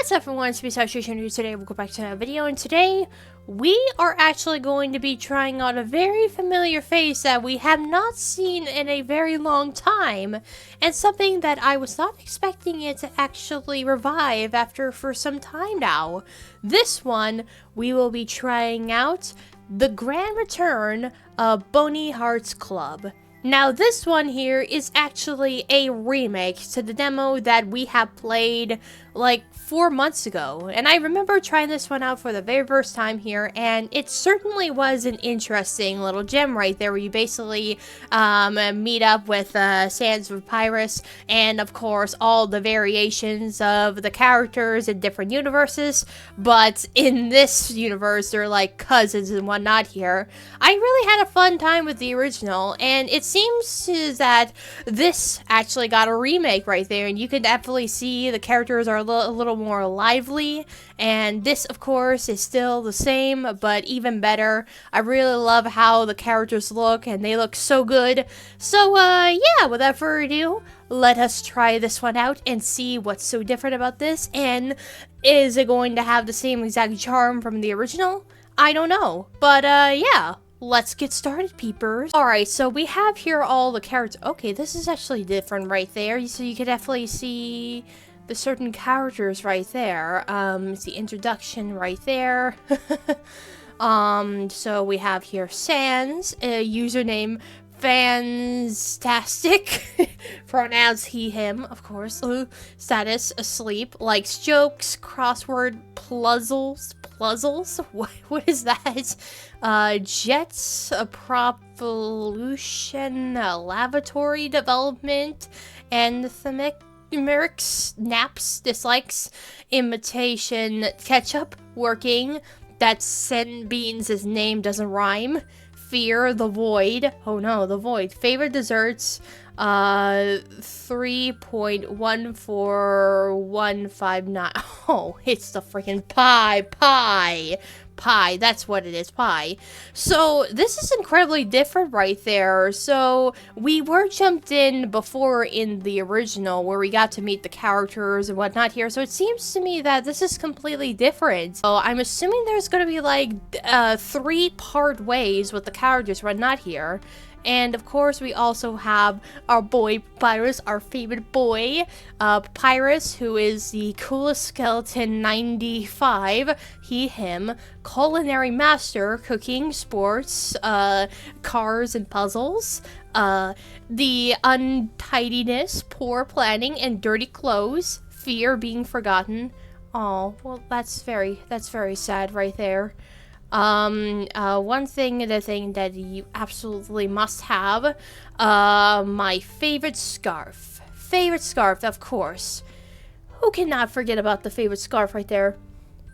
What's up everyone, it's me, today we'll go back to another video, and today we are actually going to be trying out a very familiar face that we have not seen in a very long time, and something that I was not expecting it to actually revive for some time now. This one, we will be trying out the grand return of Bony Hearts Club. Now this one here is actually a remake to the demo that we have played like 4 months ago, and I remember trying this one out for the very first time here, and it certainly was an interesting little gem right there where you basically meet up with Sans Papyrus and of course all the variations of the characters in different universes, but in this universe they're like cousins and whatnot here. I really had a fun time with the original, and it seems that this actually got a remake right there, and you can definitely see the characters are a little more lively, and this of course is still the same but even better. I really love how the characters look, and they look so good. So yeah, without further ado, let us try this one out and see what's so different about this, and is it going to have the same exact charm from the original? I don't know, but yeah. Let's get started, peepers. Alright, so we have here all the characters. Okay, this is actually different right there. So you can definitely see the certain characters right there. It's the introduction right there. So we have here Sans, username Fanstastic, pronouns he, him, of course. Status, asleep, likes jokes, crossword, puzzles. What is that? Jets, propulsion, lavatory development, anthemerics, naps, dislikes, imitation, ketchup, working, that Sen Beans' his name doesn't rhyme, fear, the void, oh no, the void, favorite desserts, 3.14159, oh, it's the freaking pie, that's what it is, pie. So this is incredibly different right there. So we were jumped in before in the original where we got to meet the characters and whatnot here, so it seems to me that this is completely different. So I'm assuming there's gonna be like 3-part ways with the characters and whatnot here. And of course, we also have our boy Papyrus, our favorite boy, Papyrus, who is the coolest skeleton 95, he, him, culinary master, cooking, sports, cars and puzzles, the untidiness, poor planning, and dirty clothes, fear being forgotten. Oh, well, that's very sad right there. The thing that you absolutely must have, my favorite scarf. Favorite scarf, of course. Who cannot forget about the favorite scarf right there?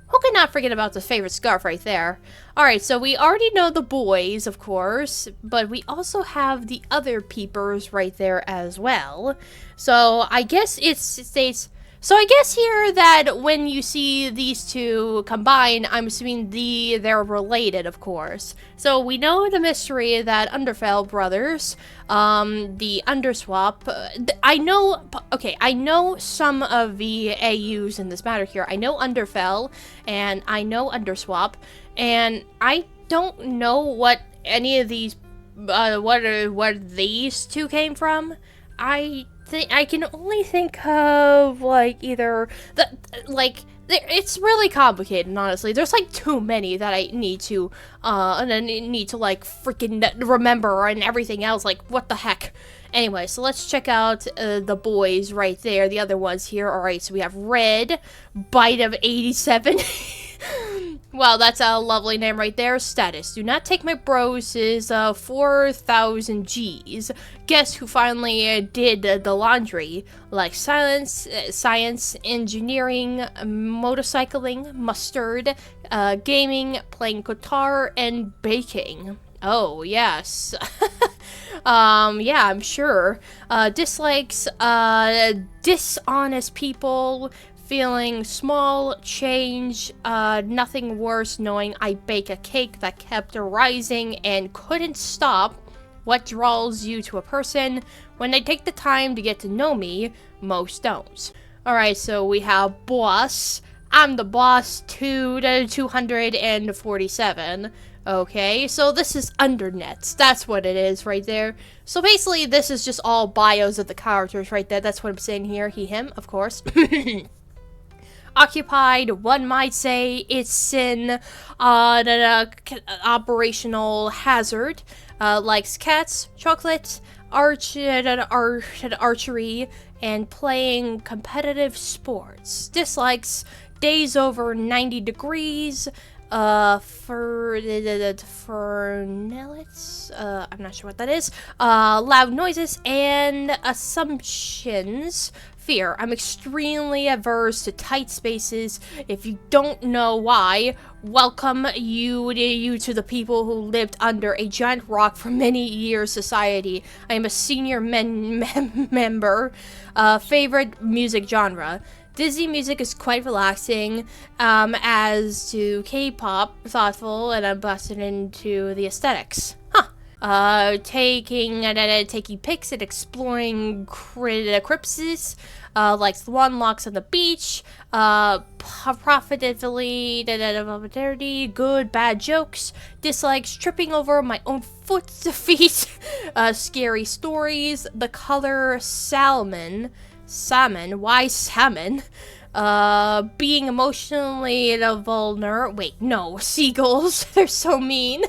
Who cannot forget about the favorite scarf right there? Alright, so we already know the boys, of course, but we also have the other peepers right there as well. So I guess it states... So I guess here that when you see these two combine, I'm assuming they're related, of course. So we know the mystery that Underfell brothers, the Underswap, I know some of the AUs in this matter here. I know Underfell, and I know Underswap, and I don't know what any of these, where these two came from. I can only think of like either it's really complicated, honestly. There's like too many that I need to like freaking remember and everything else. Like, what the heck? Anyway, so let's check out the boys right there, the other ones here. Alright, so we have Red, Bite of 87. Wow, that's a lovely name right there. Status, do not take my bros is 4,000 G's. Guess who finally did the laundry? Like science, engineering, motorcycling, mustard, gaming, playing guitar, and baking. Oh, yes. Yeah, I'm sure. Dislikes, dishonest people, feeling small change, nothing worse knowing I bake a cake that kept rising and couldn't stop. What draws you to a person? When they take the time to get to know me, most don't. Alright, so we have boss, I'm the boss 247. Okay, so this is Undernets. That's what it is right there. So basically, this is just all bios of the characters right there. That's what I'm saying here. He, him, of course. Occupied, one might say it's an operational hazard. Likes cats, chocolate, archery, and playing competitive sports. Dislikes days over 90 degrees. Fernillets, I'm not sure what that is. Loud noises and assumptions. Fear. I'm extremely averse to tight spaces. If you don't know why, welcome you to the people who lived under a giant rock for many years society. I am a senior member. Favorite music genre. Disney music is quite relaxing, as to K-pop, thoughtful, and I'm busted into the aesthetics. Taking pics and exploring crypts, like Swan Locks on the beach, profitably, good, bad jokes, dislikes tripping over my own feet, scary stories, the color salmon, why salmon? Being emotionally vulnerable. Wait, no, seagulls, they're so mean.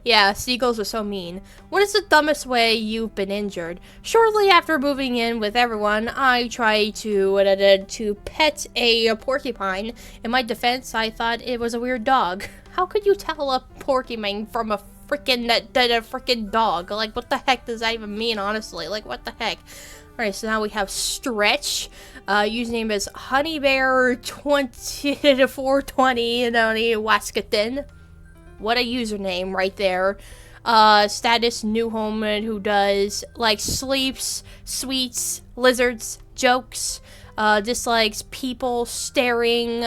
Yeah, seagulls are so mean. What is the dumbest way you've been injured? Shortly after moving in with everyone, I tried to pet a porcupine. In my defense, I thought it was a weird dog. How could you tell a porcupine from a freaking dog? Like, what the heck does that even mean, honestly? Like, what the heck? Alright, so now we have Stretch. Username is honeybear2420 and only Waskaton. What a username right there. Status new home who does like sleeps, sweets, lizards, jokes. Dislikes people staring,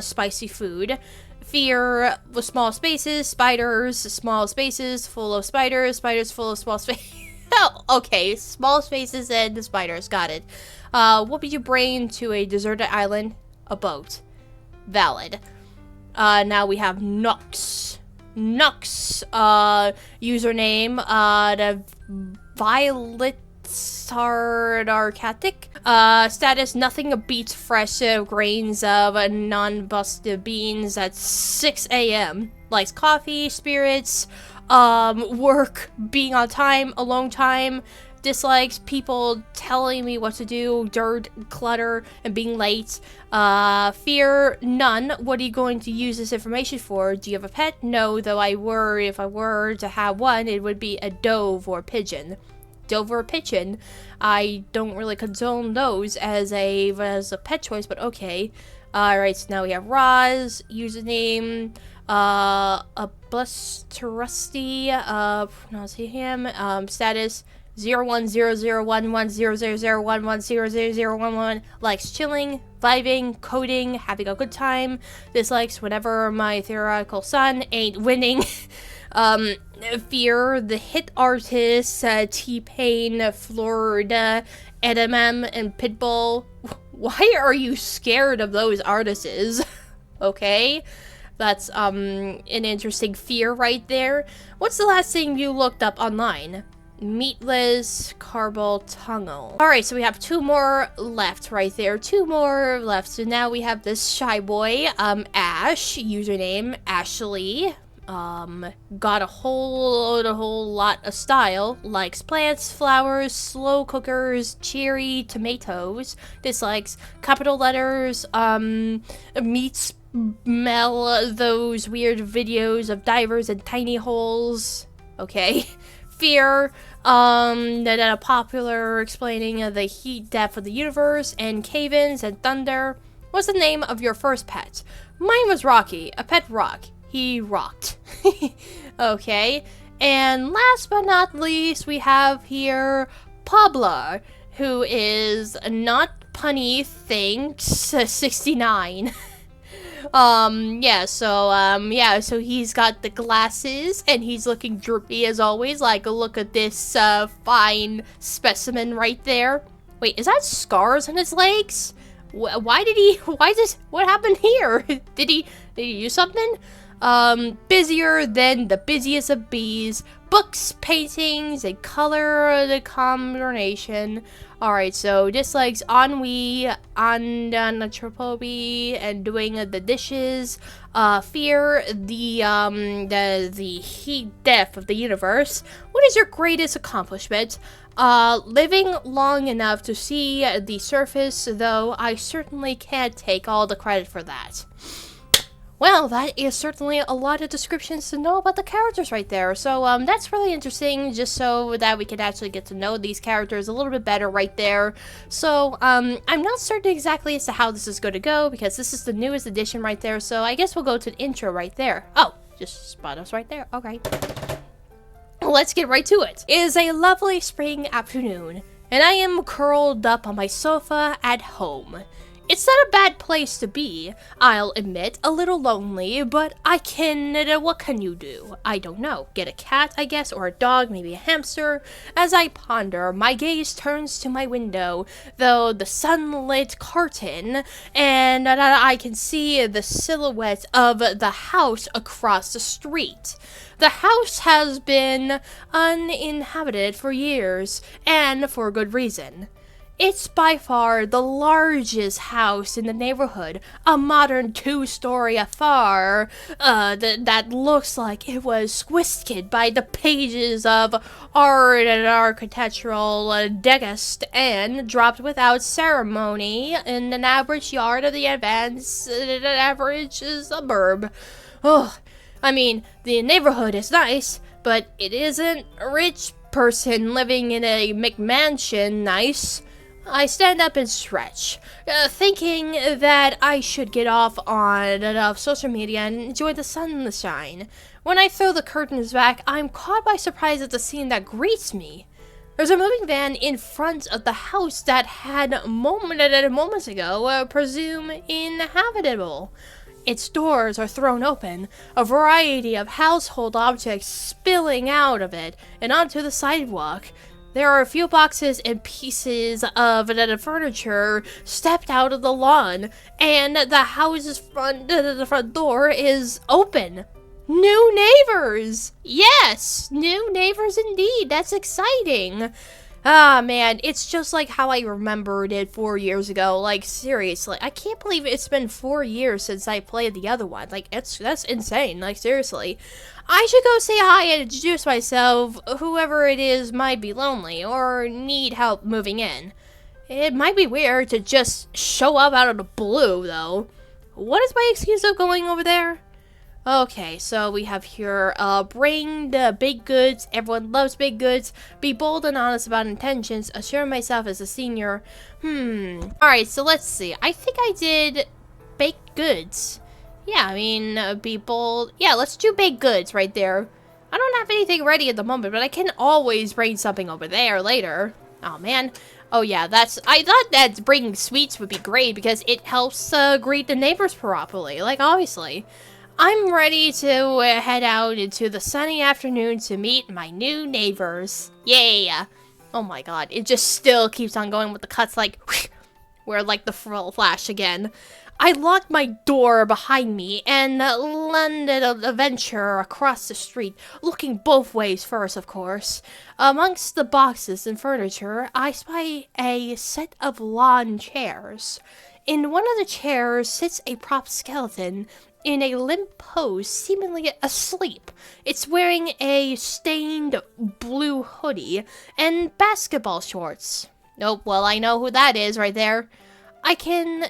spicy food. Fear with small spaces, spiders, small spaces full of spiders, spiders full of small spaces. Oh, okay, small spaces and the spiders, got it. What would you bring to a deserted island? A boat. Valid. Now we have Nox. Username, the Violet Sardarcatic. Status, nothing beats fresh grains of non-busted beans at 6 a.m. Likes coffee, spirits, work, being on time, alone time. Dislikes people telling me what to do, dirt, clutter, and being late. Fear, none. What are you going to use this information for? Do you have a pet? No, though if I were to have one, it would be a dove or pigeon. Dove or pigeon. I don't really condone those as a pet choice, but okay. Alright, so now we have Roz, username, a Blusterusty, pronounce him, status, 0100110001100011, likes chilling, vibing, coding, having a good time, dislikes whenever my theoretical son ain't winning. Fear, the hit artists, T-Pain, Florida, Edamem, and Pitbull. Why are you scared of those artists? Okay? That's, an interesting fear right there. What's the last thing you looked up online? Meatless Carbal Tunnel. Alright, so we have two more left right there. Two more left. So now we have this shy boy, Ash, username Ashley. Got a whole lot of style. Likes plants, flowers, slow cookers, cherry tomatoes. Dislikes capital letters, meets smell those weird videos of divers and tiny holes. Okay. Fear, that popular explaining the heat depth of the universe, and cave-ins and thunder. What's the name of your first pet? Mine was Rocky, a pet rock. He rocked. Okay, and last but not least, we have here Pablo, who is not punny, thanks, 69. So he's got the glasses, and he's looking droopy as always. Like, look at this, fine specimen right there. Wait, is that scars on his legs? Why did he? Why this? What happened here? Did he do something? Busier than the busiest of bees. Books, paintings, and color the combination. Alright, so dislikes ennui, anthropopy, and doing the dishes. Fear the heat death of the universe. What is your greatest accomplishment? Living long enough to see the surface, though I certainly can't take all the credit for that. Well, that is certainly a lot of descriptions to know about the characters right there. So, that's really interesting, just so that we can actually get to know these characters a little bit better right there. So, I'm not certain exactly as to how this is going to go, because this is the newest edition right there, so I guess we'll go to the intro right there. Oh, just spot us right there. Okay. Let's get right to it. It is a lovely spring afternoon, and I am curled up on my sofa at home. It's not a bad place to be, I'll admit, a little lonely, but what can you do? I don't know. Get a cat, I guess, or a dog, maybe a hamster. As I ponder, my gaze turns to my window, though the sunlit curtain, and I can see the silhouette of the house across the street. The house has been uninhabited for years, and for good reason. It's by far the largest house in the neighborhood, a modern two-story affair that looks like it was squished by the pages of art and architectural digest and dropped without ceremony in an average yard of the average suburb. Oh, I mean, the neighborhood is nice, but it isn't a rich person living in a McMansion nice. I stand up and stretch, thinking that I should get off on social media and enjoy the sunshine. When I throw the curtains back, I'm caught by surprise at the scene that greets me. There's a moving van in front of the house that had moments ago presumed inhabitable. Its doors are thrown open, a variety of household objects spilling out of it and onto the sidewalk. There are a few boxes and pieces of the furniture stepped out of the lawn, and the house's front door is open. New neighbors! Yes, new neighbors indeed. That's exciting. Ah, man, it's just like how I remembered it 4 years ago. Like, seriously, I can't believe it's been 4 years since I played the other one. Like, that's insane. Like, seriously. I should go say hi and introduce myself. Whoever it is might be lonely or need help moving in. It might be weird to just show up out of the blue, though. What is my excuse of going over there? Okay, so we have here, bring the baked goods. Everyone loves baked goods. Be bold and honest about intentions. Assure myself as a senior. Alright, so let's see. I think I did baked goods. Yeah, I mean, be bold. Yeah, let's do baked goods right there. I don't have anything ready at the moment, but I can always bring something over there later. Oh, man. Oh, yeah, I thought that bringing sweets would be great because it helps, greet the neighbors properly. Like, obviously. I'm ready to head out into the sunny afternoon to meet my new neighbors. Yeah. Oh my god, it just still keeps on going with the cuts like, where like the flash again. I locked my door behind me and landed a venture across the street, looking both ways first, of course. Amongst the boxes and furniture, I spy a set of lawn chairs. In one of the chairs sits a prop skeleton in a limp pose, seemingly asleep. It's wearing a stained blue hoodie and basketball shorts. Oh, well, I know who that is right there. I can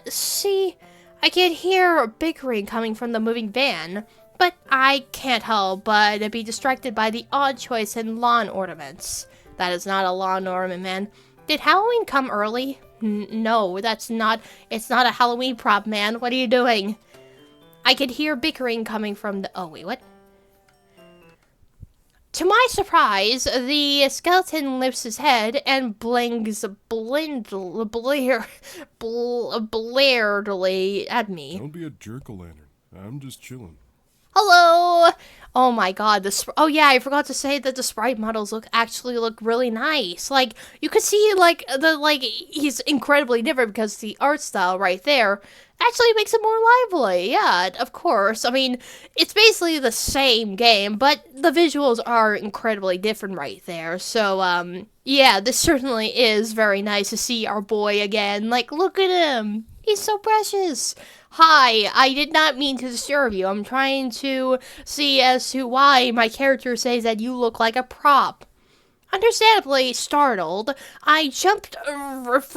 hear bickering coming from the moving van, but I can't help but be distracted by the odd choice in lawn ornaments. That is not a lawn ornament, man. Did Halloween come early? No, it's not a Halloween prop, man. What are you doing? I could hear bickering coming from the... Oh, wait, what? To my surprise, the skeleton lifts his head and blinks blearily at me. Don't be a jerk-o'-lantern. I'm just chilling. Hello! Oh my god, oh yeah, I forgot to say that the sprite models actually look really nice. Like, you could see, like, he's incredibly different because the art style right there actually makes it more lively. Yeah, of course. I mean, it's basically the same game, but the visuals are incredibly different right there. So, yeah, this certainly is very nice to see our boy again. Like, look at him. He's so precious. Hi, I did not mean to disturb you. I'm trying to see as to why my character says that you look like a prop. Understandably startled, I jumped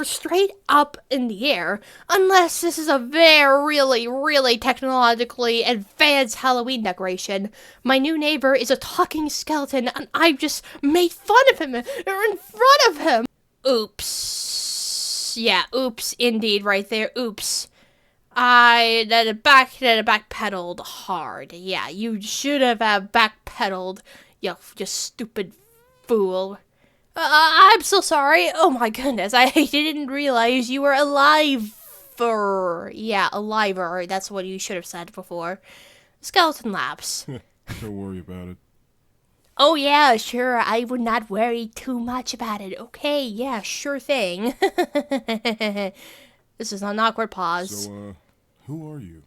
straight up in the air, unless this is a really technologically advanced Halloween decoration. My new neighbor is a talking skeleton, and I just made fun of him in front of him. Oops. Yeah, oops indeed right there. Oops. That backpedaled hard. Yeah, you should have backpedaled, you stupid fool. I'm so sorry. Oh my goodness, I didn't realize you were alive-er. Yeah, alive-er. That's what you should have said before. Skeleton laps. Don't worry about it. Oh yeah, sure, I would not worry too much about it. Okay, yeah, sure thing. This is an awkward pause. So, who are you?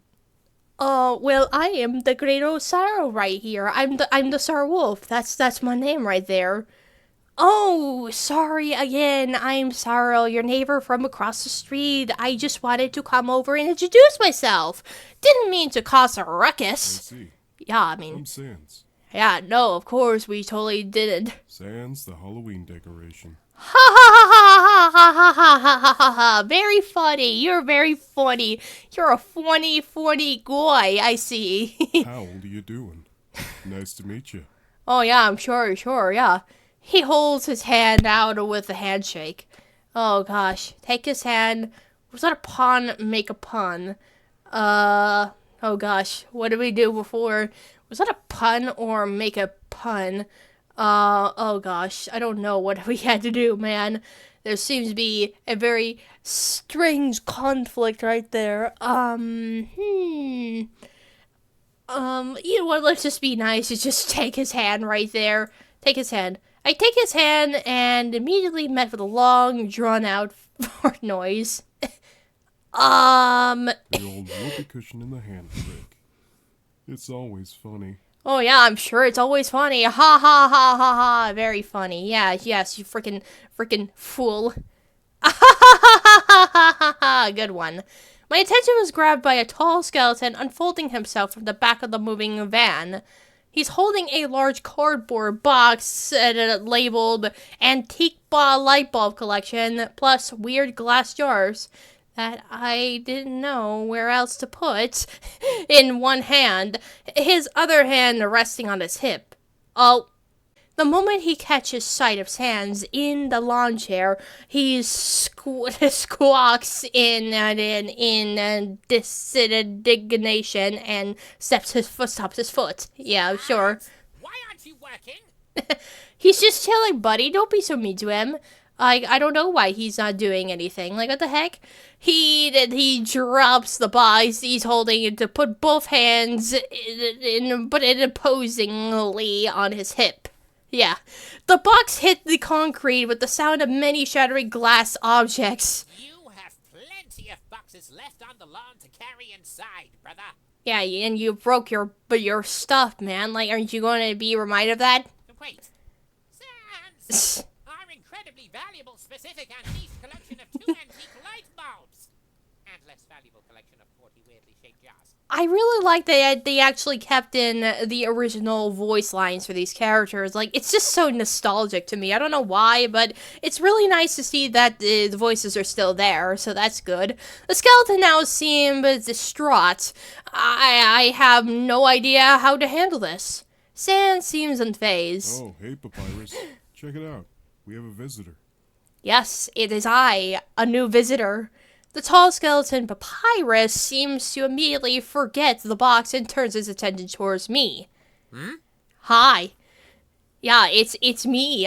Well, I am the great old sorrow right here. I'm the Sar Wolf. That's my name right there. Oh, sorry again. I'm Sorrow, your neighbor from across the street. I just wanted to come over and introduce myself. Didn't mean to cause a ruckus. I see. Yeah, I mean... I'm Sans. Yeah, no, of course, we totally didn't. Sans, the Halloween decoration. Ha ha ha ha ha ha ha ha ha ha ha. Very funny. You're very funny. You're a funny guy, I see. How old are you doing? Nice to meet you. Oh, yeah, I'm sure, yeah. He holds his hand out with a handshake. Oh, gosh. Take his hand. Was that a pun? Make a pun. Oh, gosh. What did we do before? Was that a pun or make a pun? Oh gosh, I don't know what we had to do, man. There seems to be a very strange conflict right there. You know what, let's just be nice and just take his hand right there. Take his hand. I take his hand and immediately met with a long, drawn-out fart noise. The old whoopee cushion in the hand trick. It's always funny. Oh yeah, I'm sure it's always funny. Ha ha ha ha ha. Very funny. Yeah, yes, you freaking fool. Ha ha ha ha ha ha. Good one. My attention was grabbed by a tall skeleton unfolding himself from the back of the moving van. He's holding a large cardboard box labeled Antique Light Bulb Collection plus weird glass jars that I didn't know where else to put in one hand, his other hand resting on his hip. Oh, the moment he catches sight of Sans in the lawn chair, he squawks in disindignation and stops his foot. Yeah, sure. Why aren't you working? He's just chilling, buddy. Don't be so mean to him. I don't know why he's not doing anything. Like, what the heck? He drops the box he's holding it to put both hands but imposingly on his hip. Yeah. The box hit the concrete with the sound of many shattering glass objects. You have plenty of boxes left on the lawn to carry inside, brother. Yeah, and you broke your stuff, man. Like, aren't you going to be reminded of that? Wait. Sans! Our incredibly valuable specific and niche collection of 2 antique light bulbs. And less valuable collection of 40 weirdly shaped jars. I really like that they actually kept in the original voice lines for these characters. Like, it's just so nostalgic to me. I don't know why, but it's really nice to see that the voices are still there, so that's good. The skeleton now seems distraught. I have no idea how to handle this. Sans seems unfazed. Oh, hey, Papyrus. Check it out. We have a visitor. Yes, it is I, a new visitor. The tall skeleton Papyrus seems to immediately forget the box and turns his attention towards me. Hmm? Hi. Yeah, it's me.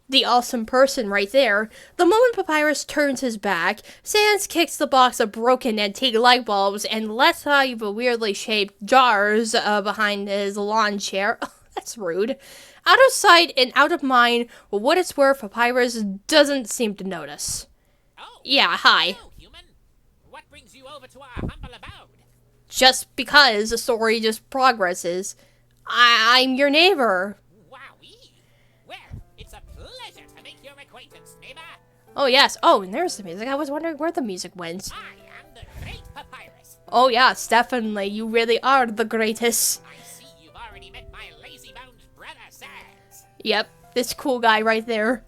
the awesome person right there. The moment Papyrus turns his back, Sans kicks the box of broken antique light bulbs and lets out the weirdly shaped jars behind his lawn chair. That's rude. Out of sight and out of mind, for what it's worth, Papyrus doesn't seem to notice. Oh, Yeah, hi. hello, human. What brings you over to our humble abode? Just because the story just progresses. I'm your neighbor. Wowee. Well, it's a pleasure to make your acquaintance, neighbor. Oh, yes. Oh, and there's the music. I was wondering where the music went. I am the great Papyrus. Oh, yes, definitely. You really are the greatest. I see you've already met my lazy-bones brother, Sans. Yep, this cool guy right there.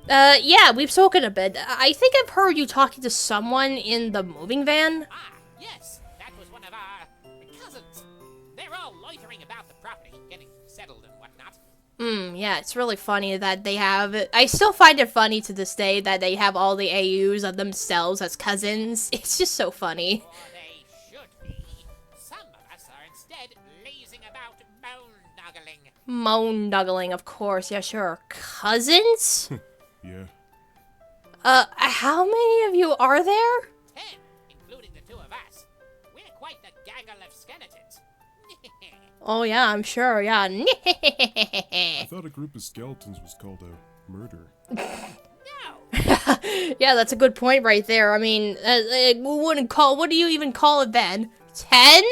Yeah, we've spoken a bit. I think I've heard you talking to someone in the moving van. Ah, yes, that was one of our cousins. They're all loitering about the property, getting settled and whatnot. Yeah, it's really funny that they have... I still find it funny to this day that they have all the AUs of themselves as cousins. It's just so funny. Or they should be. Some of us are instead lazing about bone-nuggling. Moan-nuggling, of course. Yeah, sure. Cousins? Yeah. How many of you are there? 10, including the two of us. We're quite the gaggle of skeletons. Oh, yeah, I'm sure, yeah. I thought a group of skeletons was called a murder. No! Yeah, that's a good point right there. I mean, what do you even call it then? 10?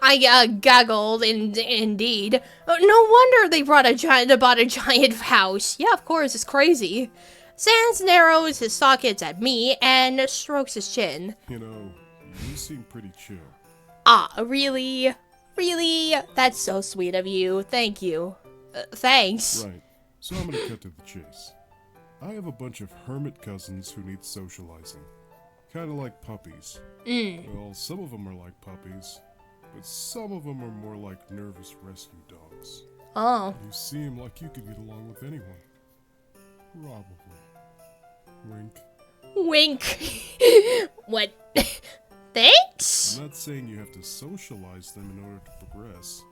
I gaggled, indeed. No wonder they bought a giant house. Yeah, of course, it's crazy. Sans narrows his sockets at me and strokes his chin. You know, you seem pretty chill. Ah, really? Really? That's so sweet of you. Thank you. Thanks. Right. So I'm gonna cut to the chase. I have a bunch of hermit cousins who need socializing. Kinda like puppies. Well, some of them are like puppies, but some of them are more like nervous rescue dogs. Oh. You seem like you could get along with anyone. Probably. Wink. Wink. What? Thanks? I'm not saying you have to socialize them in order to progress.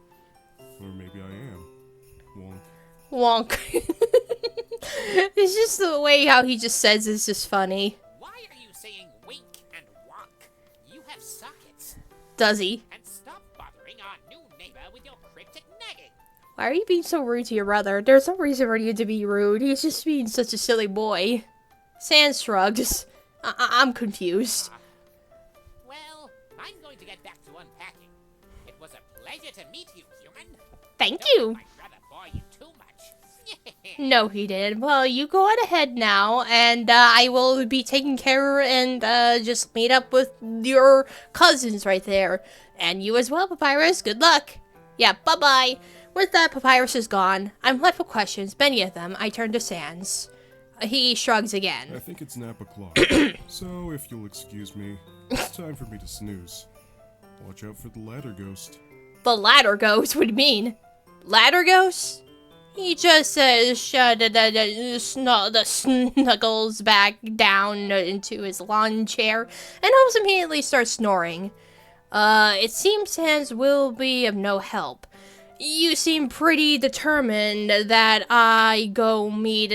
Or maybe I am. Wonk. Wonk. It's just the way how he just says is just funny. Why are you saying wink and wonk? You have sockets. Does he? And stop bothering our new neighbor with your cryptic nagging. Why are you being so rude to your brother? There's no reason for you to be rude. He's just being such a silly boy. Sans shrugs. I'm confused. Well, I'm going to get back to unpacking. It was a pleasure to meet you, human. Thank Don't you. let my brother bore you too much. No, he didn't. Well, you go on ahead now, and I will be taking care and just meet up with your cousins right there. And you as well, Papyrus. Good luck. Yeah, bye-bye. With that, Papyrus is gone. I'm left with questions, many of them. I turn to Sans. He shrugs I again. think it's nap o'clock. So, if you'll excuse me, it's time for me to snooze. Watch out for the ladder ghost. The ladder ghost? What do you mean? Ladder ghost? He just snuggles back down into his lawn chair and almost immediately starts snoring. It seems Sans will be of no help. You seem pretty determined that I go meet.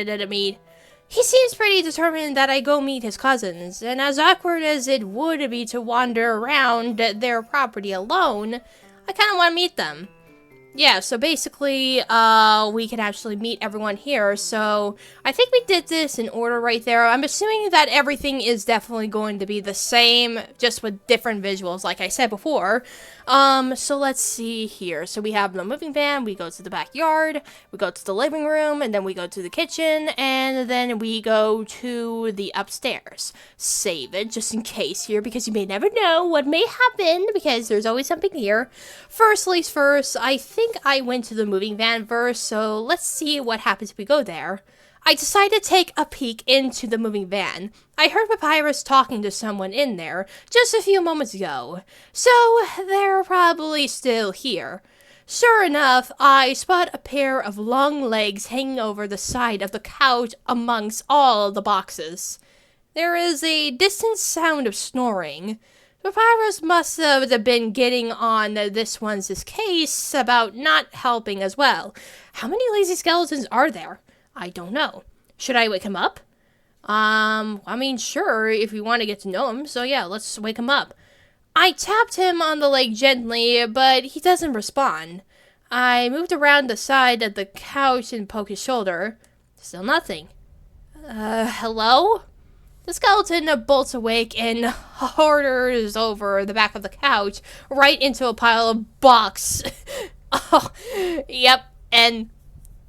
He seems pretty determined that I go meet his cousins, and as awkward as it would be to wander around their property alone, I kind of want to meet them. Yeah, so basically, we can actually meet everyone here, so I think we did this in order right there. I'm assuming that everything is definitely going to be the same, just with different visuals, like I said before. So let's see here. So we have the moving van, we go to the backyard, we go to the living room, and then we go to the kitchen, and then we go to the upstairs. Save it, just in case here, because you may never know what may happen, because there's always something here. First things first, I think I went to the moving van first, so let's see what happens if we go there. I decided to take a peek into the moving van. I heard Papyrus talking to someone in there just a few moments ago, so they're probably still here. Sure enough, I spot a pair of long legs hanging over the side of the couch amongst all the boxes. There is a distant sound of snoring. Papyrus must have been getting on this one's case about not helping as well. How many lazy skeletons are there? I don't know. Should I wake him up? I mean, sure, if you want to get to know him. So yeah, let's wake him up. I tapped him on the leg gently, but he doesn't respond. I moved around the side of the couch and poked his shoulder. Still nothing. Hello? The skeleton bolts awake and horders over the back of the couch, right into a pile of books. Oh, yep, and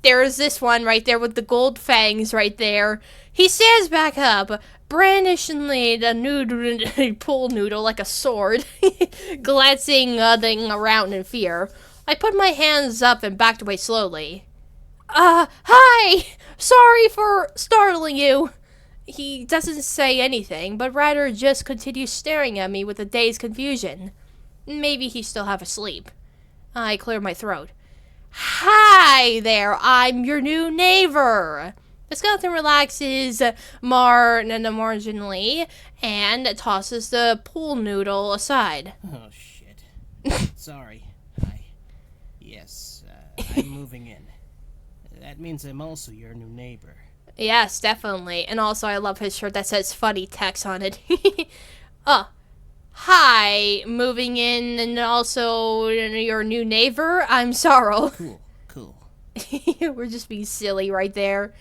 there's this one right there with the gold fangs right there. He stands back up, brandishing the pool noodle like a sword, glancing around in fear. I put my hands up and backed away slowly. Hi! Sorry for startling you. He doesn't say anything, but rather just continues staring at me with a dazed confusion. Maybe he's still half asleep. I clear my throat. Hi there, I'm your new neighbor. The skeleton relaxes marginally and tosses the pool noodle aside. Oh, shit. Sorry. Yes, I'm moving in. That means I'm also your new neighbor. Yes, definitely. And also, I love his shirt that says funny text on it. Hi, moving in and also your new neighbor. I'm Sorrel. Cool. We're just being silly right there.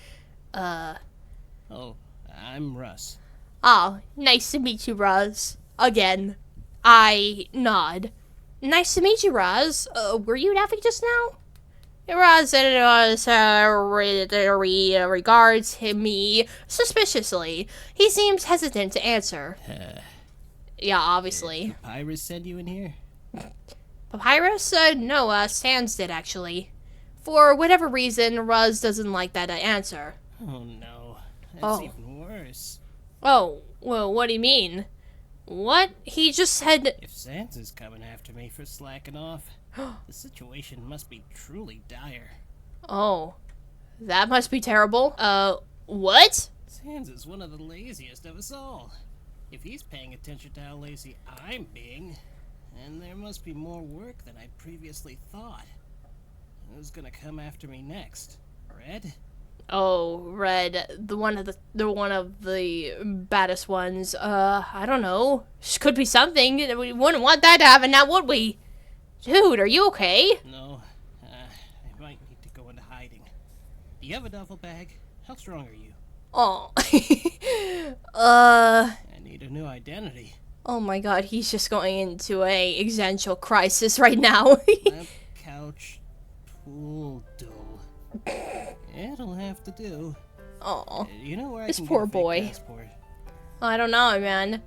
Oh, I'm Russ. Oh, nice to meet you, Roz. Again. I nod. Nice to meet you, Roz. Were you napping just now? Roz regards me suspiciously. He seems hesitant to answer. Yeah, obviously. Papyrus sent you in here? Papyrus? No, Sans did, actually. For whatever reason, Roz doesn't like that answer. Oh, no. That's even worse. Oh, well, what do you mean? What? He just said... If Sans is coming after me for slacking off, the situation must be truly dire. Oh, that must be terrible. What? Sans is one of the laziest of us all. If he's paying attention to how lazy I'm being, then there must be more work than I previously thought. Who's gonna come after me next? Red? Oh, Red, the one of the baddest ones. I don't know. Could be something. We wouldn't want that to happen now, would we? Dude, are you okay? No. I might need to go into hiding. Do you have a duffel bag? How strong are you? Oh. I need a new identity. Oh my god, he's just going into a existential crisis right now. Lamp, couch, pool, dull. It'll have to do. Oh. You know where I This can poor get a fake boy. passport? I don't know, man.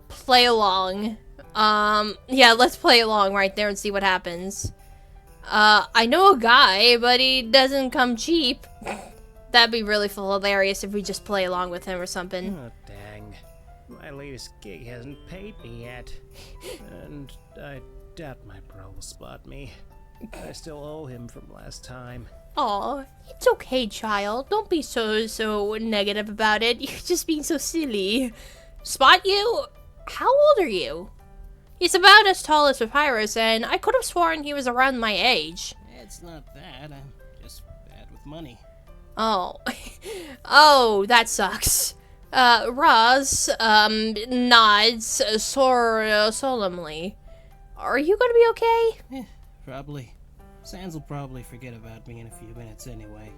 Play along. Yeah, let's play along right there and see what happens. I know a guy, but he doesn't come cheap. That'd be really hilarious if we just play along with him or something. Oh, dang. My latest gig hasn't paid me yet. And I doubt my bro will spot me. I still owe him from last time. Aw, it's okay, child. Don't be so negative about it. You're just being so silly. Spot you? How old are you? He's about as tall as Papyrus, and I could have sworn he was around my age. It's not that. I'm just bad with money. Oh. Oh, that sucks. Roz, nods solemnly. Are you gonna be okay? Probably. Sans will probably forget about me in a few minutes anyway.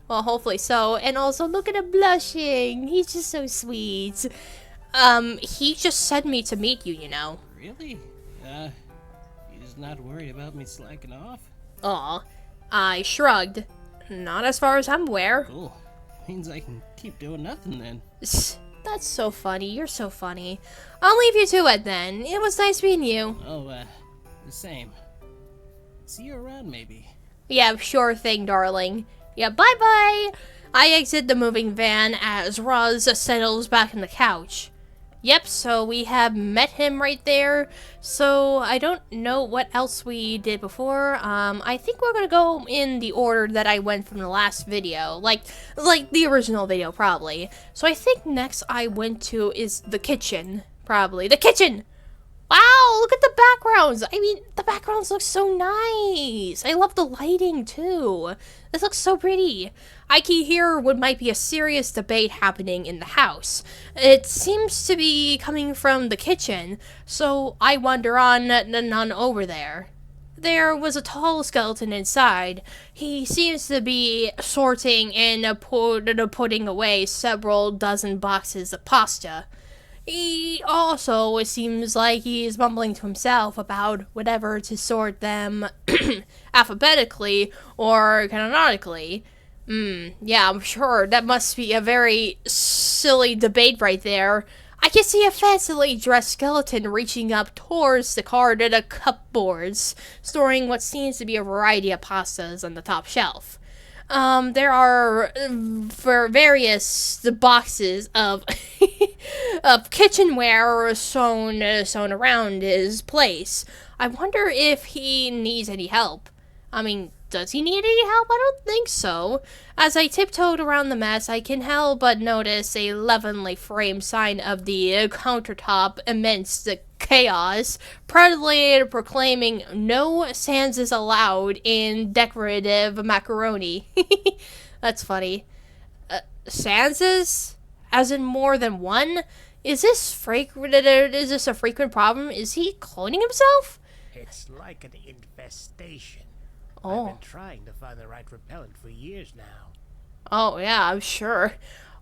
Well, hopefully so. And also, look at him blushing. He's just so sweet. He just sent me to meet you, you know. Really? He's not worried about me slacking off? Aw. I shrugged. Not as far as I'm aware. Cool. Means I can keep doing nothing then. That's so funny. You're so funny. I'll leave you to it then. It was nice meeting you. Oh, the same. See you around, maybe. Yeah, sure thing, darling. Yeah, bye-bye. I exit the moving van as Roz settles back in the couch. Yep, so we have met him right there. So I don't know what else we did before. I think we're gonna go in the order that I went from the last video, like the original video, probably. So I think next I went to is the kitchen, probably the kitchen. Wow, look at the backgrounds. I mean, the backgrounds look so nice. I love the lighting, too. This looks so pretty. I can hear what might be a serious debate happening in the house. It seems to be coming from the kitchen, so I wander on over there. There was a tall skeleton inside. He seems to be sorting and putting away several dozen boxes of pasta. He also, it seems like he's mumbling to himself about whatever to sort them alphabetically or canonically. Yeah, I'm sure that must be a very silly debate right there. I can see a fancily dressed skeleton reaching up towards the carded cupboards, storing what seems to be a variety of pastas on the top shelf. There are for various boxes of of kitchenware sewn around his place. I wonder if he needs any help. I mean, does he need any help? I don't think so. As I tiptoed around the mess, I can help but notice a leavenly framed sign of the countertop amidst the chaos, proudly proclaiming no Sands allowed in decorative macaroni. That's funny. Sanses? As in more than one? Is this a frequent problem? Is he cloning himself? It's like an infestation. Oh. I've been trying to find the right repellent for years now. Oh, yeah, I'm sure.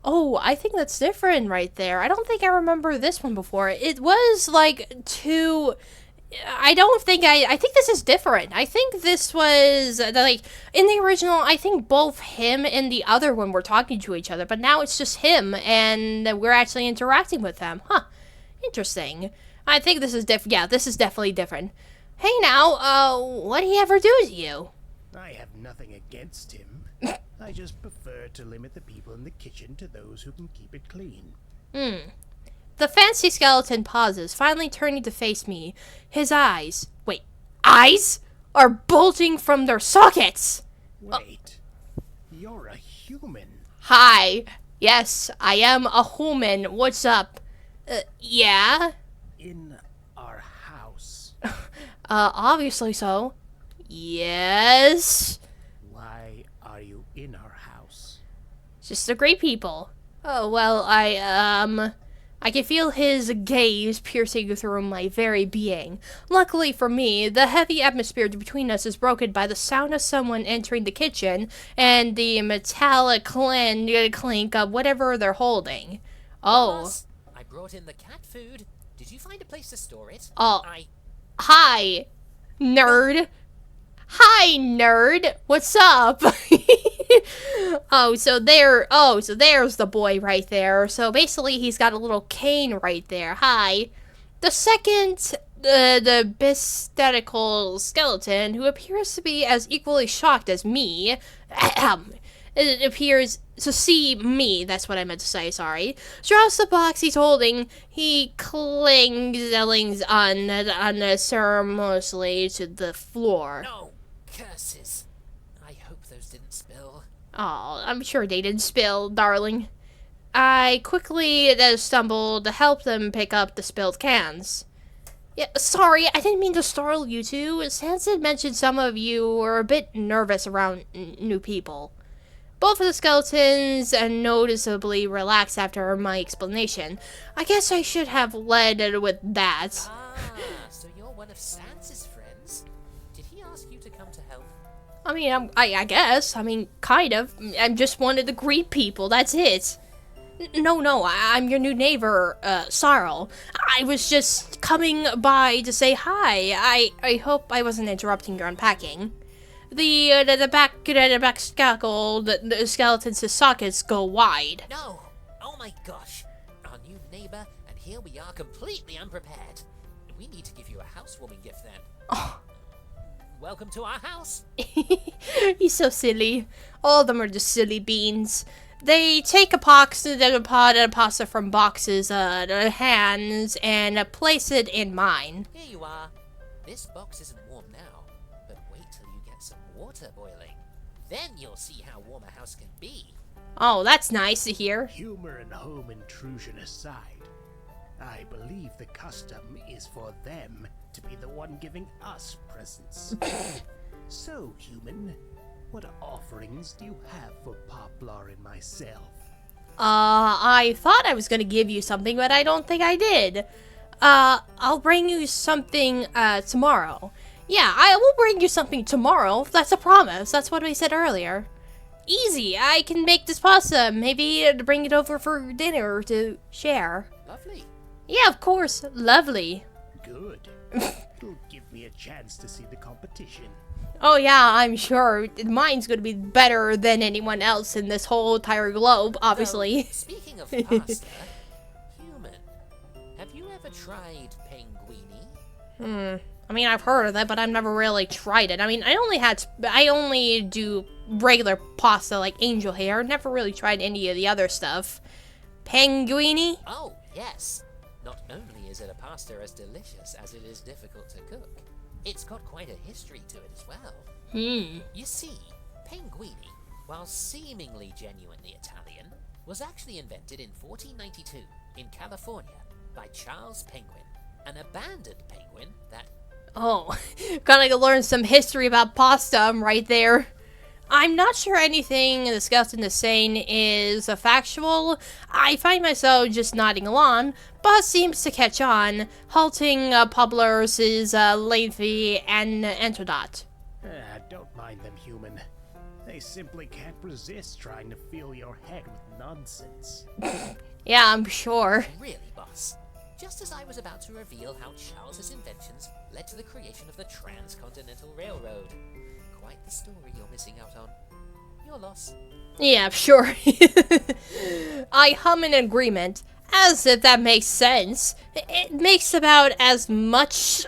Oh, I think that's different right there. I don't think I remember this one before. It was like two... I think this is different. I think this was, like, in the original, I think both him and the other one were talking to each other, but now it's just him, and we're actually interacting with them. Huh. Interesting. I think this is different. Yeah, this is definitely different. Hey now, what'd he ever do to you? I have nothing against him. I just prefer to limit the people in the kitchen to those who can keep it clean. The fancy skeleton pauses, finally turning to face me. His eyes, are bulging from their sockets! Wait, you're a human. Hi. Yes, I am a human. What's up? Yeah? In our house. Obviously so. Yes? Why are you in our house? Just the great people. Oh, well, I can feel his gaze piercing through my very being. Luckily for me, the heavy atmosphere between us is broken by the sound of someone entering the kitchen and the metallic clink of whatever they're holding. Oh. Boss, I brought in the cat food. Did you find a place to store it? Oh. Hi, nerd. Hi, nerd. What's up? So there's the boy right there. So basically, he's got a little cane right there. Hi. The second, the bestical skeleton, who appears to be as equally shocked as me, it appears to see me, that's what I meant to say, sorry, drops the box he's holding. He clings unceremoniously to the floor. No, curses. I hope those didn't spill. Oh, I'm sure they didn't spill, darling. I quickly stumbled to help them pick up the spilled cans. Yeah, sorry, I didn't mean to startle you two. Sansa mentioned some of you were a bit nervous around new people. Both of the skeletons noticeably relaxed after my explanation. I guess I should have led with that. So you're one of Sansa's friends? Did he ask you to come to help? I mean, I guess. I mean, kind of. I just wanted to greet people, that's it. No, I'm your new neighbor, Sarl. I was just coming by to say hi. I hope I wasn't interrupting your unpacking. The back skeleton's sockets go wide. No! Oh my gosh! Our new neighbor, and here we are completely unprepared. We need to give you a housewarming gift then. Oh. Welcome to our house! He's so silly. All of them are just silly beans. They take a pot of pasta from boxes, hands, and place it in mine. Here you are. This box isn't warm now, but wait till you get some water boiling. Then you'll see how warm a house can be. Oh, that's nice to hear. Humor and home intrusion aside, I believe the custom is for them to be the one giving us presents. So, human, what offerings do you have for Poplar and myself? I thought I was gonna give you something, but I don't think I did. I'll bring you something, tomorrow. Yeah, I will bring you something tomorrow. That's a promise. That's what we said earlier. Easy. I can make this pasta. Maybe bring it over for dinner to share. Lovely. Yeah, of course. Lovely. Good. It'll give me a chance to see the competition. Oh yeah, I'm sure. Mine's gonna be better than anyone else in this whole entire globe, obviously. Speaking of pasta, human, have you ever tried penguini? I mean, I've heard of that, but I've never really tried it. I mean, I only do regular pasta like angel hair. Never really tried any of the other stuff. Penguini? Oh, yes. Not only is it a pasta as delicious as it is difficult to cook, it's got quite a history to it as well. You see, penguini, while seemingly genuinely Italian, was actually invented in 1492 in California by Charles Penguin, an abandoned penguin that... Oh, gonna learn some history about pasta right there. I'm not sure anything the skeleton is saying is factual. I find myself just nodding along, but seems to catch on, halting Poplar's lengthy and antidote. Don't mind them, human. They simply can't resist trying to fill your head with nonsense. Yeah, I'm sure. Really, boss. Just as I was about to reveal how Charles's inventions led to the creation of the Transcontinental Railroad. Quite the story you're missing out on. Your loss. Yeah, sure. I hum in agreement, as if that makes sense. It makes about as much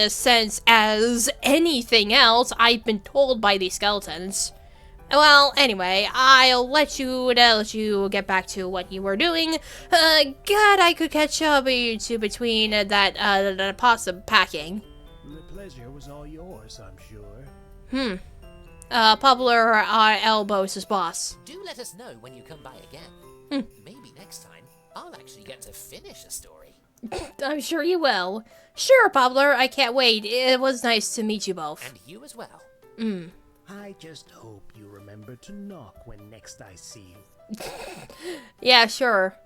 sense as anything else I've been told by these skeletons. Well, anyway, I'll let you get back to what you were doing. God, I could catch up to between that pasta packing. The pleasure was all yours, I'm sure. Poplar elbows his boss. Do let us know when you come by again. Maybe next time, I'll actually get to finish a story. I'm sure you will. Sure, Poplar, I can't wait. It was nice to meet you both. And you as well. I just hope you remember to knock when next I see you. Yeah, sure.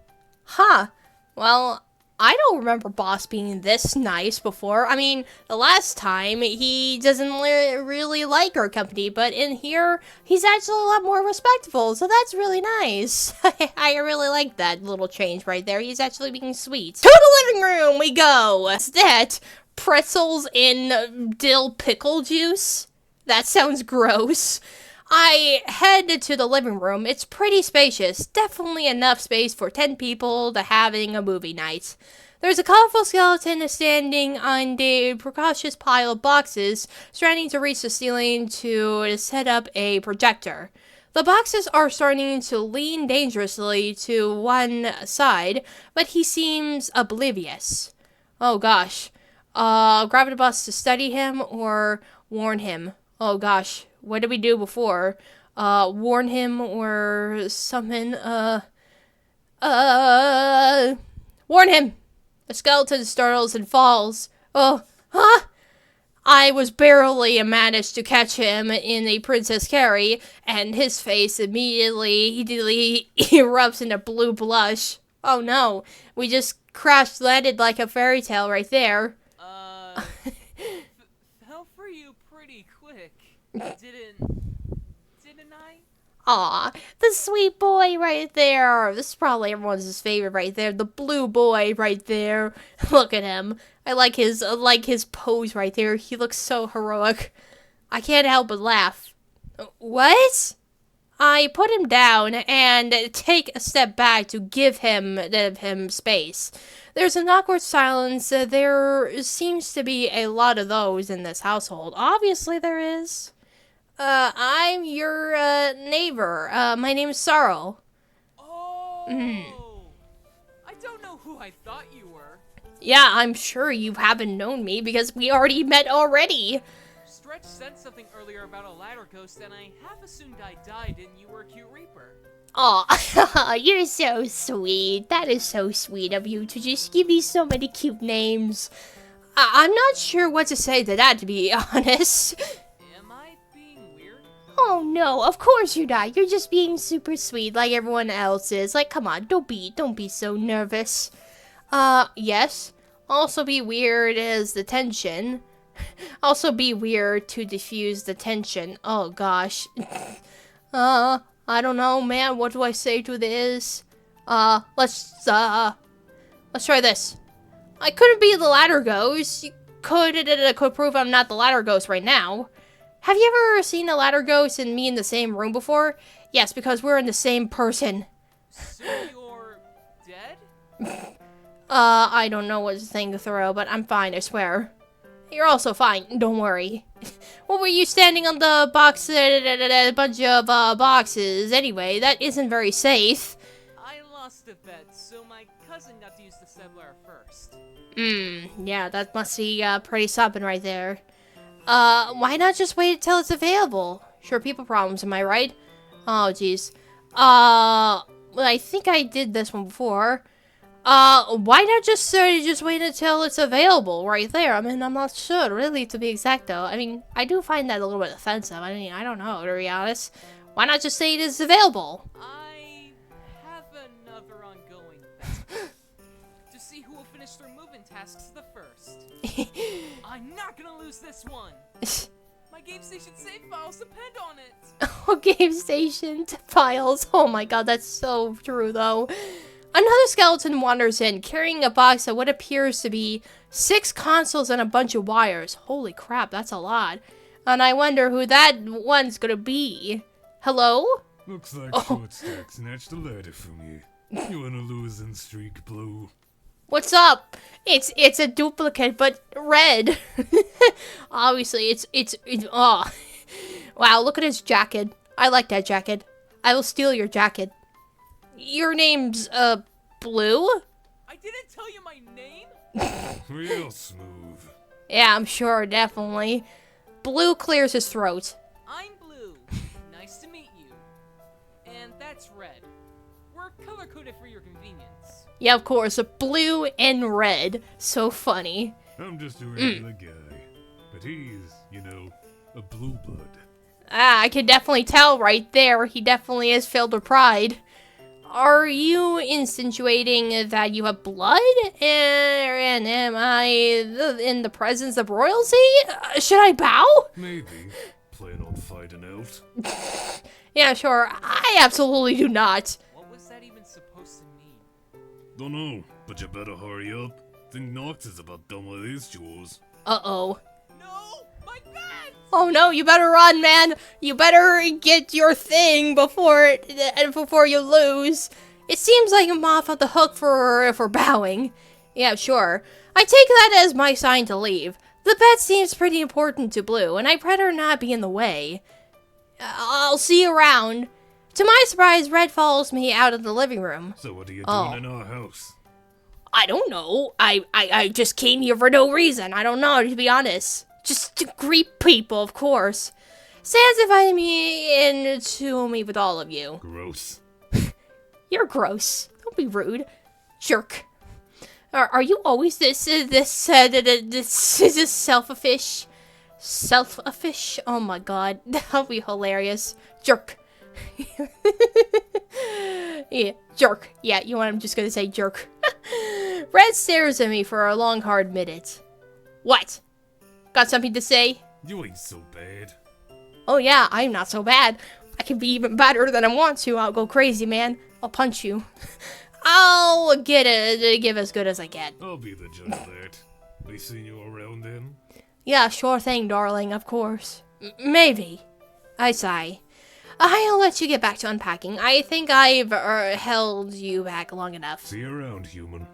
Huh. Well, I don't remember Boss being this nice before. I mean, the last time, he doesn't really like our company, but in here, he's actually a lot more respectful, so that's really nice. I really like that little change right there. He's actually being sweet. To the living room we go! What's that? Pretzels in dill pickle juice? That sounds gross. I head to the living room. It's pretty spacious. Definitely enough space for 10 people to having a movie night. There's a colorful skeleton standing on the precautious pile of boxes, straining to reach the ceiling to set up a projector. The boxes are starting to lean dangerously to one side, but he seems oblivious. Oh gosh. Grab the bus to study him or warn him? Oh gosh, what did we do before? Warn him or summon, warn him! The skeleton startles and falls. Oh, huh? I was barely managed to catch him in a Princess Carrie, and his face immediately erupts in a blue blush. Oh no, we just crash-landed like a fairy tale right there. Fell for you pretty quick, didn't I? Aw, the sweet boy right there. This is probably everyone's favorite right there. The blue boy right there. Look at him. I like his pose right there. He looks so heroic. I can't help but laugh. What? I put him down and take a step back to give him space. There's an awkward silence. There seems to be a lot of those in this household. Obviously there is. I'm your neighbor. My name's Sorrel. Oh, I don't know who I thought you were. Yeah, I'm sure you haven't known me because we already met already. Stretch said something earlier about a ladder ghost, and I half assumed I died and you were a cute reaper. Oh, you're so sweet. That is so sweet of you to just give me so many cute names. I'm not sure what to say to that, to be honest. Am I being weird? Oh no, of course you're not. You're just being super sweet like everyone else is. Like, come on, don't be so nervous. Yes. Also be weird is the tension. Also be weird to diffuse the tension. Oh gosh. I don't know, man. What do I say to this? Let's try this. I couldn't be the ladder ghost. You could prove I'm not the ladder ghost right now. Have you ever seen a ladder ghost and me in the same room before? Yes, because we're in the same person. So you're dead? I don't know what to think, Thoreau, but I'm fine, I swear. You're also fine, don't worry. What were you standing on the box, a bunch of, boxes? Anyway, that isn't very safe. I lost a bet, so my cousin got to use the Seblar first. Yeah, that must be, pretty something right there. Why not just wait until it's available? Sure, people problems, am I right? Oh, jeez. Well, I think I did this one before. Why not just wait until it's available right there? I mean, I'm not sure, really, to be exact, though. I mean, I do find that a little bit offensive. I mean, I don't know, to be honest. Why not just say it is available? I have another ongoing bet. To see who will finish their moving tasks the first. I'm not gonna lose this one. My game station save files depend on it. Oh, game station files. Oh my god, that's so true, though. Another skeleton wanders in, carrying a box of what appears to be 6 consoles and a bunch of wires. Holy crap, that's a lot. And I wonder who that one's gonna be. Hello? Looks like Short Stack snatched a ladder from you. You on a losing streak, Blue. What's up? It's a duplicate, but red. Obviously, it's oh. Wow, look at his jacket. I like that jacket. I will steal your jacket. Your name's, Blue? I didn't tell you my name? Real smooth. Yeah, I'm sure, definitely. Blue clears his throat. I'm Blue. Nice to meet you. And that's Red. We're color-coded for your convenience. Yeah, of course, blue and red. So funny. I'm just a regular guy. But he's, you know, a blue blood. Ah, I can definitely tell right there. He definitely is filled with pride. Are you insinuating that you have blood? And am I in the presence of royalty? Should I bow? Maybe. Plan on fighting out. Yeah, sure. I absolutely do not. What was that even supposed to mean? Dunno, but you better hurry up. Think Nox is about done with his chores. No! Uh-oh. My bed! Oh no, you better run, man. You better get your thing before you lose. It seems like I'm off on the hook for bowing. Yeah, sure. I take that as my sign to leave. The bet seems pretty important to Blue, and I'd rather not be in the way. I'll see you around. To my surprise, Red follows me out of the living room. So what are you doing in our house? I don't know. I just came here for no reason. I don't know, to be honest. Just to greet people, of course. Sans invited me in to meet with all of you. Gross. You're gross. Don't be rude. Jerk. Are you always this selfish? Selfish? Oh my god. That'll be hilarious. Jerk. Yeah, jerk. Yeah, you know what? I'm just gonna say jerk. Red stares at me for a long, hard minute. What? Got something to say? You ain't so bad. Oh yeah, I'm not so bad. I can be even better than I want to. I'll go crazy, man. I'll punch you. I'll give as good as I get. I'll be the judge of that. They seen you around then? Yeah, sure thing, darling, of course. Maybe. I sigh. I'll let you get back to unpacking. I think I've held you back long enough. See you around, human.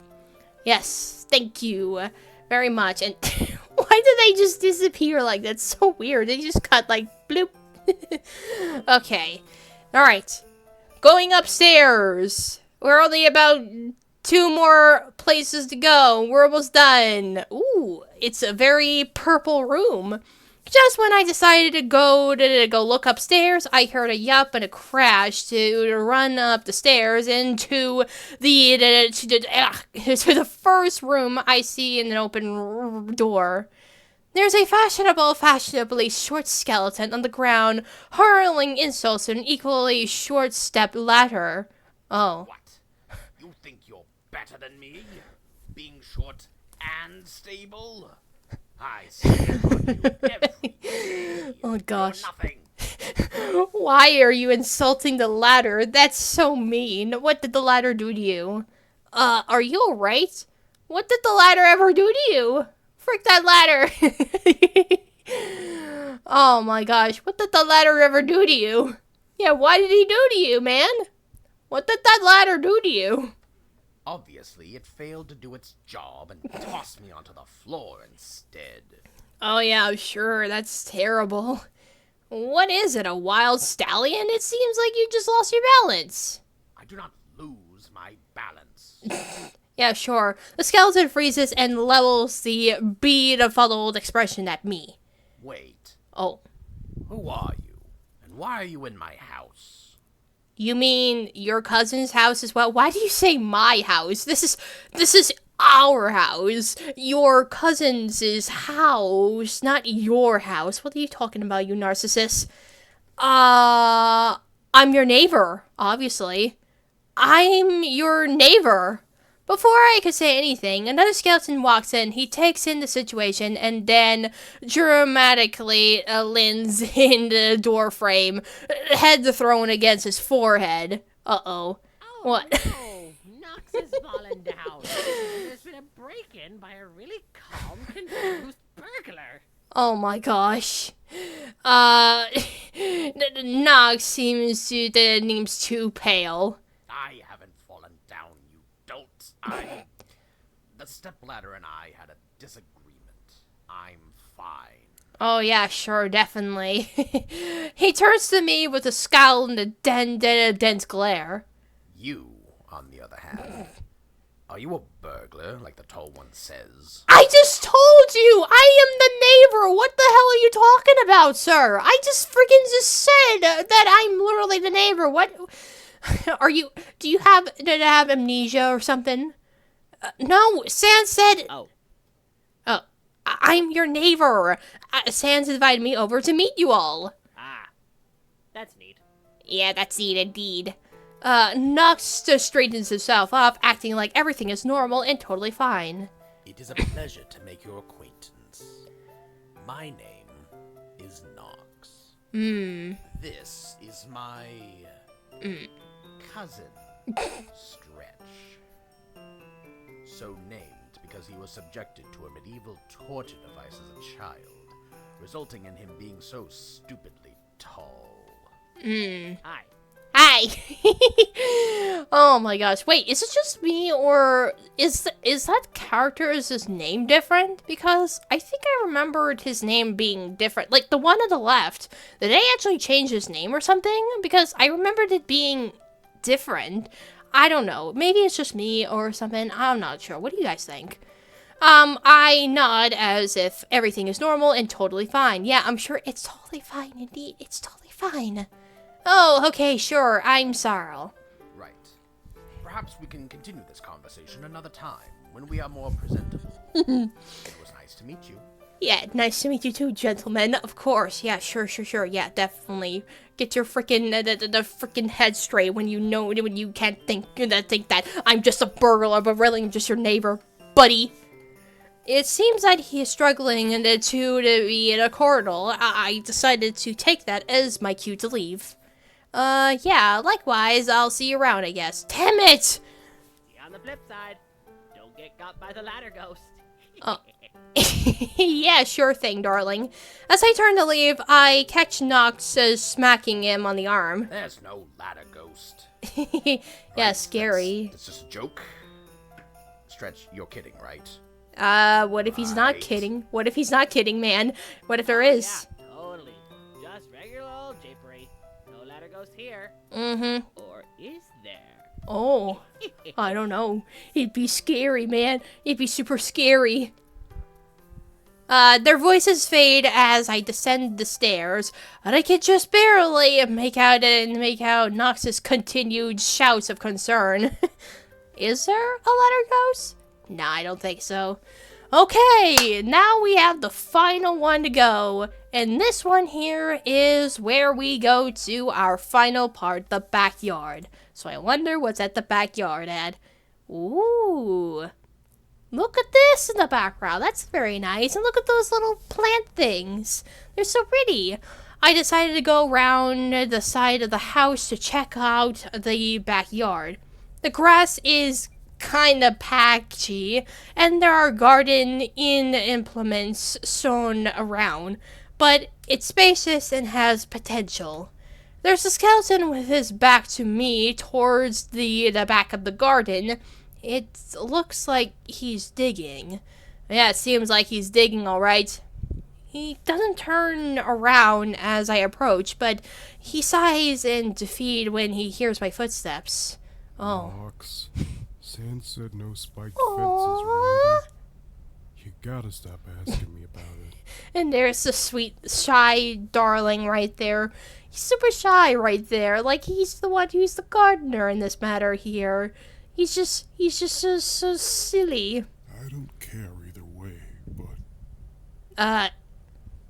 Yes, thank you very much. And why did they just disappear like that? So weird. They just cut like bloop. Okay. Alright. Going upstairs. We're only about 2 more places to go. We're almost done. Ooh, it's a very purple room. Just when I decided to go look upstairs, I heard a yup and a crash to run up the stairs into to the first room I see in an open door. There's a fashionably short skeleton on the ground, hurling insults to an equally short step ladder. Oh. What? You think you're better than me? Being short and stable? I step on you every day. Oh gosh. You're nothing. Why are you insulting the ladder? That's so mean. What did the ladder do to you? Are you alright? What did the ladder ever do to you? Frick that ladder. Oh my gosh, what did the ladder ever do to you? Yeah, what did he do to you, man? What did that ladder do to you? Obviously, it failed to do its job and tossed me onto the floor instead. Oh yeah, sure, that's terrible. What is it, a wild stallion? It seems like you just lost your balance. I do not lose my balance. Yeah, sure. The skeleton freezes and levels the befuddled expression at me. Wait, Oh. who are you? And why are you in my house? You mean your cousin's house as well? Why do you say my house? This is our house. Your cousin's house, not your house. What are you talking about, you narcissist? I'm your neighbor, obviously. I'm your neighbor. Before I could say anything, another skeleton walks in. He takes in the situation and then dramatically leans in the door frame, head thrown against his forehead. Uh-oh. What? Oh, Nox has fallen down. There's been a break-in by a really calm, confused burglar. Oh my gosh. Nox seems too pale. I haven't fallen down, you dolt. The stepladder and I had a disagreement. I'm fine. Oh yeah, sure, definitely. He turns to me with a scowl and a dense glare. You, on the other hand, are you a burglar, like the tall one says? I just told you! I am the neighbor! What the hell are you talking about, sir? I just said that I'm literally the neighbor. What? Are you... Do you have amnesia or something? No, Sans said... Oh. Oh, I'm your neighbor. Sans invited me over to meet you all. Ah, that's neat. Yeah, that's neat indeed. Nox straightens himself up, acting like everything is normal and totally fine. It is a pleasure to make your acquaintance. My name is Nox. This is my cousin, Stretch. So named because he was subjected to a medieval torture device as a child, resulting in him being so stupidly tall. Hi. Hi! Oh my gosh. Wait, is it just me, or is that character's name different? Because I think I remembered his name being different. Like, the one on the left, did they actually change his name or something? Because I remembered it being different. I don't know. Maybe it's just me or something. I'm not sure. What do you guys think? I nod as if everything is normal and totally fine. Yeah, I'm sure it's totally fine indeed. It's totally fine. Oh, okay, sure. I'm Sarl. Right. Perhaps we can continue this conversation another time, when we are more presentable. It was nice to meet you. Yeah, nice to meet you too, gentlemen. Of course. Yeah, sure. Yeah, definitely. Get your freaking the freaking head straight when you can't think that I'm just a burglar, but really I'm just your neighbor, buddy. It seems that he is struggling to be in a corridor. I decided to take that as my cue to leave. Yeah, likewise, I'll see you around, I guess. Damn it! See you on the flip side. Don't get got by the ladder ghost. Oh. Yeah, sure thing, darling. As I turn to leave, I catch Nox smacking him on the arm. There's no ladder ghost. Yeah, Right, scary. That's just a joke. Stretch, you're kidding, right? What if he's not Right. kidding? What if he's not kidding, man? What if there is? Yeah, totally. Just regular old japery. No ladder ghost here. Mm-hmm. Or is there? Oh, I don't know. It'd be scary, man. It'd be super scary. Their voices fade as I descend the stairs, and I can just barely make out Nox's continued shouts of concern. Is there a letter ghost? Nah, I don't think so. Okay, now we have the final one to go, and this one here is where we go to our final part, the backyard. So I wonder what's at the backyard, Ed. Ooh. Look at this in the background. That's very nice. And look at those little plant things. They're so pretty. I decided to go around the side of the house to check out the backyard. The grass is kind of patchy, and there are garden implements sown around, but it's spacious and has potential. There's a skeleton with his back to me towards the back of the garden. It looks like he's digging. Yeah, it seems like he's digging alright. He doesn't turn around as I approach, but he sighs in defeat when he hears my footsteps. Oh. Nox, Sans said no spiked Aww. fences, remember? You gotta stop asking me about it. And there's the sweet, shy darling right there. He's super shy right there. Like, he's the one who's the gardener in this matter here. He's just so silly. I don't care either way, but...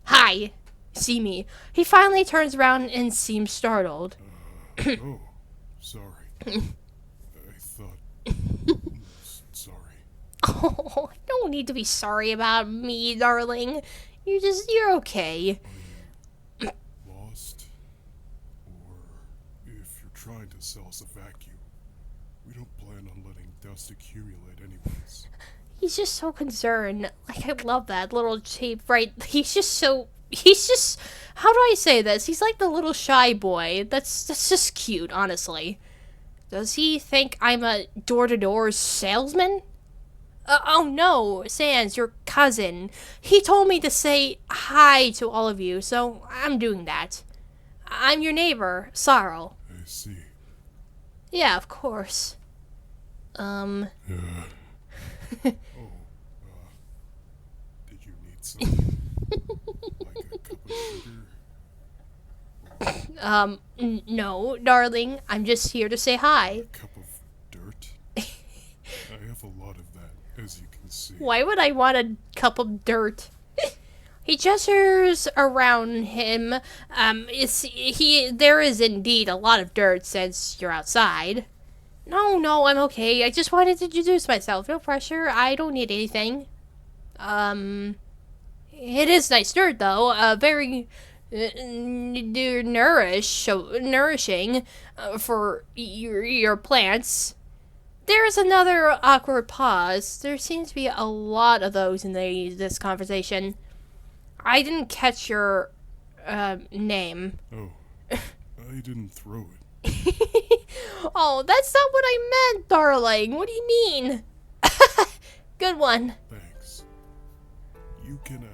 Hi. See me. He finally turns around and seems startled. Oh, sorry. I thought... sorry. Oh, don't need to be sorry about me, darling. You're okay. Lost? Or if you're trying to sell us a vacuum, we don't plan on letting dust accumulate anyways. He's just so concerned. Like, I love that little shape, right? He's just, how do I say this? He's like the little shy boy. That's just cute, honestly. Does he think I'm a door-to-door salesman? Oh no, Sans, your cousin. He told me to say hi to all of you, so I'm doing that. I'm your neighbor, Sorrow. I see. Yeah, of course. Did you need something? Like a cup of sugar? No, darling. I'm just here to say hi. A cup of dirt? I have a lot of that, as you can see. Why would I want a cup of dirt? He gestures around him. There is indeed a lot of dirt since you're outside. No, I'm okay. I just wanted to introduce myself. No pressure. I don't need anything. It is nice dirt, though. Very nourishing for your plants. There's another awkward pause. There seems to be a lot of those in this conversation. I didn't catch your name. Oh, I didn't throw it. Oh, that's not what I meant, darling. What do you mean? Good one. Thanks. You can,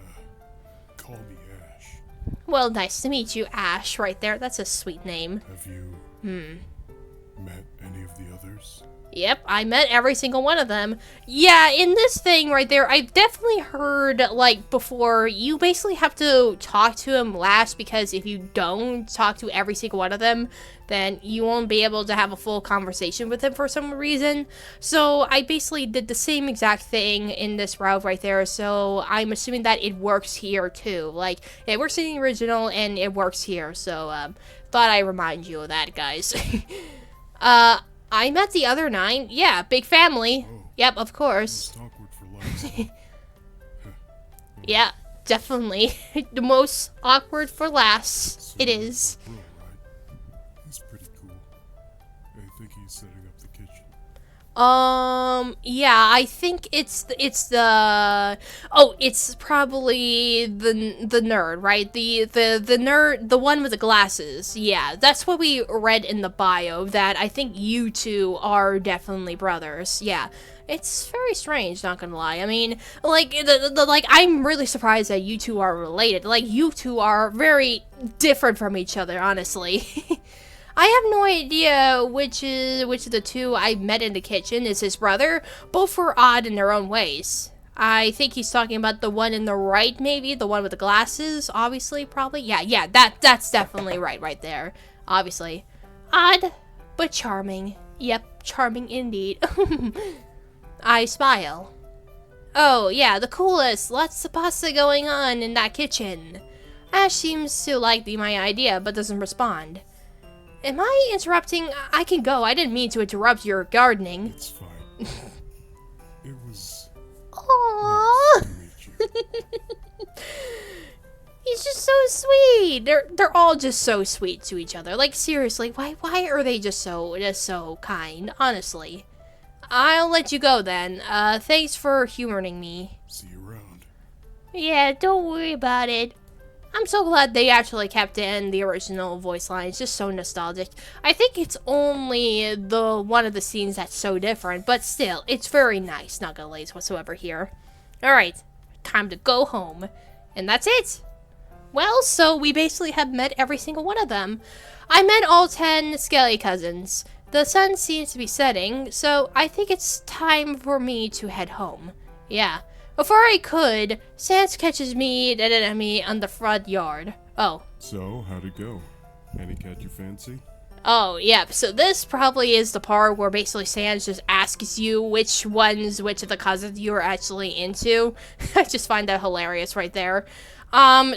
call me Ash. Well, nice to meet you, Ash, right there. That's a sweet name. Have you, met any of the others? Yep, I met every single one of them. Yeah, in this thing right there, I've definitely heard, like, before, you basically have to talk to him last, because if you don't talk to every single one of them, then you won't be able to have a full conversation with him for some reason. So I basically did the same exact thing in this route right there, so I'm assuming that it works here too. Like, it works in the original, and it works here, so, thought I'd remind you of that, guys. I met the other 9. Yeah, big family. Oh, yep, of course. most awkward for last. Yeah, definitely. The most awkward for last. So It is. Bro, right? He's pretty cool. I think he's setting up the kitchen. Yeah, I think it's probably the nerd, right? The nerd, the one with the glasses. Yeah, that's what we read in the bio, that I think you two are definitely brothers. Yeah. It's very strange, not gonna lie. I mean, like, I'm really surprised that you two are related. Like, you two are very different from each other, honestly. I have no idea which of the two I met in the kitchen is his brother. Both were odd in their own ways. I think he's talking about the one in the right, maybe? The one with the glasses, obviously, probably? Yeah, that's definitely right there. Obviously. Odd, but charming. Yep, charming indeed. I smile. Oh, yeah, the coolest. Lots of pasta going on in that kitchen. Ash seems to like my idea, but doesn't respond. Am I interrupting? I can go. I didn't mean to interrupt your gardening. It's fine. It was Aww. nice to meet you. He's just so sweet. They're all just so sweet to each other. Like, seriously, why are they just so kind? Honestly. I'll let you go then. Thanks for humoring me. See you around. Yeah, don't worry about it. I'm so glad they actually kept in the original voice line. It's just so nostalgic. I think it's only the one of the scenes that's so different, but still, it's very nice. Not gonna laze whatsoever here. Alright, time to go home. And that's it. Well, so we basically have met every single one of them. I met all 10 Skelly cousins. The sun seems to be setting, so I think it's time for me to head home. Yeah. Before I could, Sans catches me on the front yard. Oh. So, how'd it go? Any catch your fancy? Oh, yep. So this probably is the part where basically Sans just asks you which of the cousins you're actually into. I just find that hilarious right there.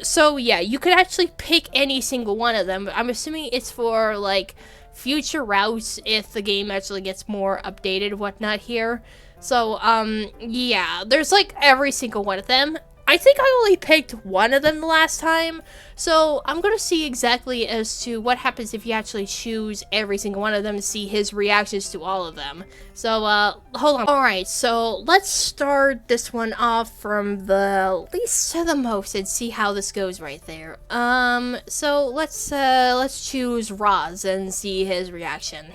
So yeah, you could actually pick any single one of them. I'm assuming it's for, like, future routes if the game actually gets more updated and whatnot here. So, yeah, there's, like, every single one of them. I think I only picked one of them the last time, so I'm gonna see exactly as to what happens if you actually choose every single one of them to see his reactions to all of them. So, hold on. Alright, so let's start this one off from the least to the most and see how this goes right there. So let's choose Roz and see his reaction.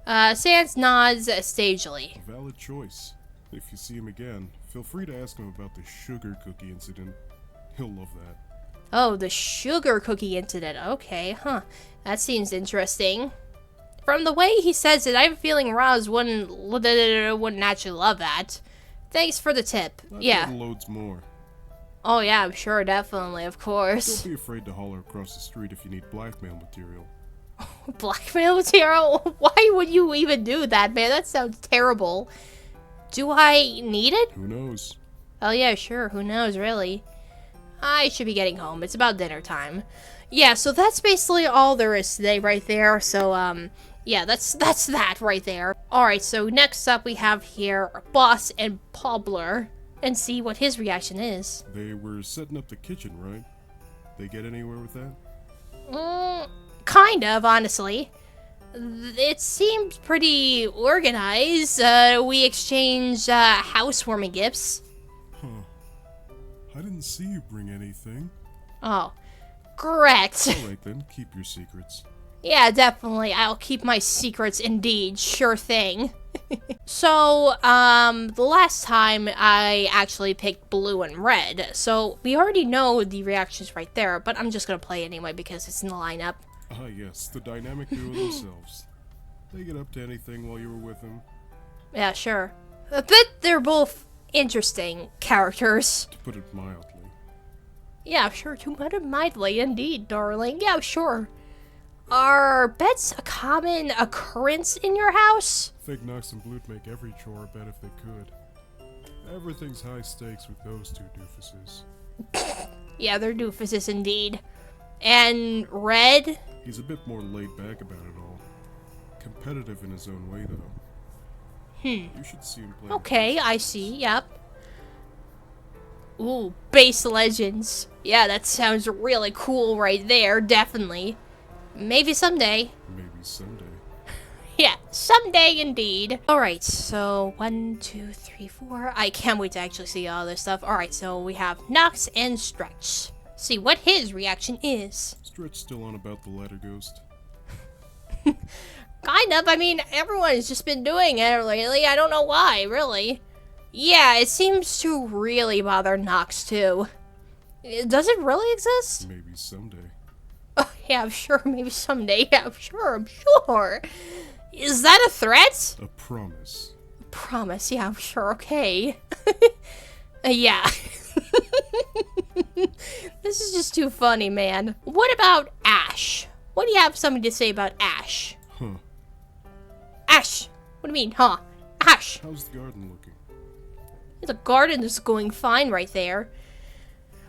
Sans nods sagely. A valid choice. If you see him again, feel free to ask him about the sugar cookie incident. He'll love that. Oh, the sugar cookie incident. Okay, huh. That seems interesting. From the way he says it, I have a feeling Roz wouldn't actually love that. Thanks for the tip. Yeah. Loads more. Oh yeah, I'm sure, definitely, of course. Don't be afraid to holler across the street if you need blackmail material. Blackmail material? Why would you even do that, man? That sounds terrible. Do I need it? Who knows? Oh yeah, sure. Who knows, really? I should be getting home. It's about dinner time. Yeah, so that's basically all there is today right there. So, yeah, that's that right there. Alright, so next up we have here Boss and Pobler. And see what his reaction is. They were setting up the kitchen, right? They get anywhere with that? Kind of, honestly. It seemed pretty organized. We exchanged housewarming gifts. Huh. I didn't see you bring anything. Oh, correct. Alright then, keep your secrets. Yeah, definitely. I'll keep my secrets indeed. Sure thing. So, the last time I actually picked blue and red. So, we already know the reactions right there, but I'm just gonna play anyway because it's in the lineup. Ah yes, the dynamic duo themselves. They get up to anything while you were with them. Yeah, sure. I bet they're both interesting characters. To put it mildly. Yeah, sure. To put it mildly, indeed, darling. Yeah, sure. Are bets a common occurrence in your house? I think Nox and Blue'd make every chore a bet if they could. Everything's high stakes with those two doofuses. Yeah, they're doofuses indeed. And Red? He's a bit more laid back about it all. Competitive in his own way, though. You should see him play. Okay, I see, yep. Ooh, Base Legends. Yeah, that sounds really cool right there, definitely. Maybe someday. Maybe someday. Yeah, someday indeed. Alright, so 1, 2, 3, 4. I can't wait to actually see all this stuff. Alright, so we have Nox and Stretch. See what his reaction is. Stretch still on about the ladder ghost. Kind of. I mean, everyone's just been doing it lately. I don't know why, really. Yeah, it seems to really bother Nox, too. Does it really exist? Maybe someday. Oh, yeah, I'm sure. Maybe someday. Yeah, I'm sure. Is that a threat? A promise. Promise. Yeah, I'm sure. Okay. Yeah. This is just too funny, man. What about Ash? What do you have something to say about Ash? Huh. Ash! What do you mean, huh? Ash! How's the garden looking? The garden is going fine right there.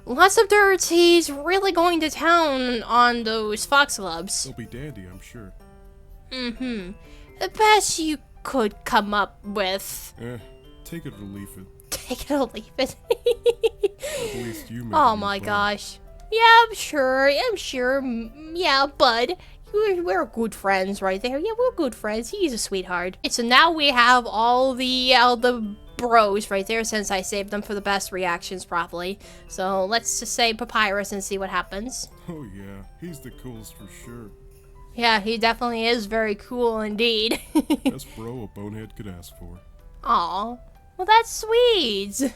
Lots of dirt. He's really going to town on those foxgloves. They'll be dandy, I'm sure. Mm-hmm. The best you could come up with. Take it or leave it. Take it or leave it. At least you made Oh me my fun. gosh. Yeah, I'm sure. Yeah, bud. We're good friends right there. Yeah, we're good friends. He's a sweetheart. And so now we have all the bros right there, since I saved them for the best reactions probably. So let's just say Papyrus and see what happens. Oh yeah, he's the coolest for sure. Yeah, he definitely is very cool indeed. Best bro a bonehead could ask for. Aw. Well, that's sweet.